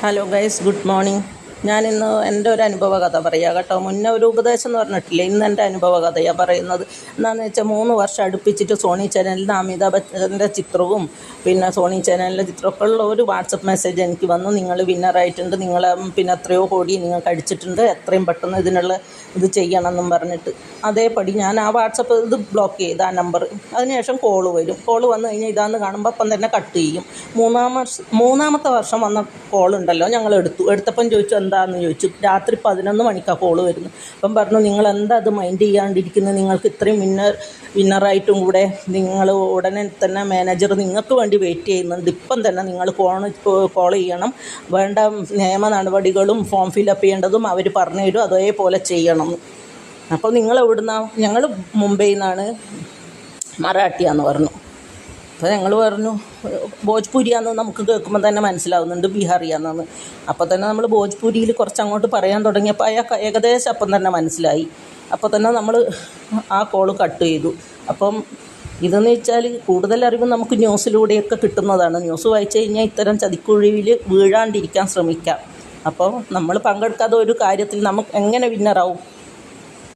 Hello guys, good morning. ഞാനിന്ന് എൻ്റെ ഒരു അനുഭവ കഥ പറയാം കേട്ടോ. മുന്നേ ഒരു ഉപദേശം എന്ന് പറഞ്ഞിട്ടില്ല, ഇന്ന് എൻ്റെ അനുഭവ കഥയാണ് പറയുന്നത്. എന്താണെന്ന് വെച്ചാൽ 3 വർഷം അടുപ്പിച്ചിട്ട് സോണി ചാനലിൽ നിന്ന് അമിതാഭ് ബച്ചൻ്റെ ചിത്രവും പിന്നെ സോണി ചാനലിൻ്റെ ചിത്രമൊക്കെ ഉള്ള ഒരു വാട്സപ്പ് മെസ്സേജ് എനിക്ക് വന്നു. നിങ്ങൾ വിന്നറായിട്ടുണ്ട്, നിങ്ങൾ എത്രയോ കോടി നിങ്ങൾക്ക് അടിച്ചിട്ടുണ്ട്, എത്രയും പെട്ടെന്ന് ഇതിനുള്ള ഇത് ചെയ്യണമെന്നും പറഞ്ഞിട്ട് അതേപടി ഞാൻ ആ വാട്സപ്പ് ഇത് ബ്ലോക്ക് ചെയ്ത് ആ നമ്പർ. അതിനുശേഷം കോള് വരും. കോള് വന്നു കഴിഞ്ഞാൽ ഇതാന്ന് കാണുമ്പോൾ അപ്പം തന്നെ കട്ട് ചെയ്യും. മൂന്നാമത്തെ വർഷം വന്ന കോളുണ്ടല്ലോ, ഞങ്ങൾ എടുത്തപ്പം ചോദിച്ചു എന്താണെന്ന് ചോദിച്ചു. രാത്രി 11 മണിക്കാണ് കോള് വരുന്നത്. അപ്പം പറഞ്ഞു, നിങ്ങൾ എന്താ അത് മൈൻഡ് ചെയ്യാണ്ടിരിക്കുന്നത്, നിങ്ങൾക്ക് ഇത്രയും വിന്നറായിട്ടും കൂടെ നിങ്ങൾ ഉടനെ തന്നെ മാനേജർ നിങ്ങൾക്ക് വേണ്ടി വെയിറ്റ് ചെയ്യുന്നുണ്ട്, ഇപ്പം തന്നെ നിങ്ങൾ കോൾ ചെയ്യണം, വേണ്ട നിയമ നടപടികളും ഫോം ഫില്ലപ്പ് ചെയ്യേണ്ടതും അവർ പറഞ്ഞു തരും, അതേപോലെ ചെയ്യണം. അപ്പോൾ നിങ്ങൾ എവിടുന്നാണ്? ഞങ്ങൾ മുംബൈയിൽ നിന്നാണ്, മറാഠിയാന്ന് പറഞ്ഞു. അപ്പോൾ ഞങ്ങൾ പറഞ്ഞു ഭോജ്പുരിയാന്ന് നമുക്ക് കേൾക്കുമ്പോൾ തന്നെ മനസ്സിലാവുന്നുണ്ട് ബീഹാറിയാണെന്ന്. അപ്പോൾ തന്നെ നമ്മൾ ഭോജ്പുരിയിൽ കുറച്ച് അങ്ങോട്ട് പറയാൻ തുടങ്ങിയപ്പോൾ അയാൾക്ക് ഏകദേശം അപ്പം തന്നെ മനസ്സിലായി. അപ്പോൾ തന്നെ നമ്മൾ ആ കോള് കട്ട് ചെയ്തു. അപ്പം ഇതെന്ന് വെച്ചാൽ കൂടുതൽ അറിവ് നമുക്ക് ന്യൂസിലൂടെയൊക്കെ കിട്ടുന്നതാണ്. ന്യൂസ് വായിച്ചു കഴിഞ്ഞാൽ ഇത്തരം ചതിക്കുഴിയിൽ വീഴാണ്ടിരിക്കാൻ ശ്രമിക്കാം. അപ്പോൾ നമ്മൾ പങ്കെടുക്കാതെ ഒരു കാര്യത്തിൽ നമുക്ക് എങ്ങനെ വിന്നറാവും?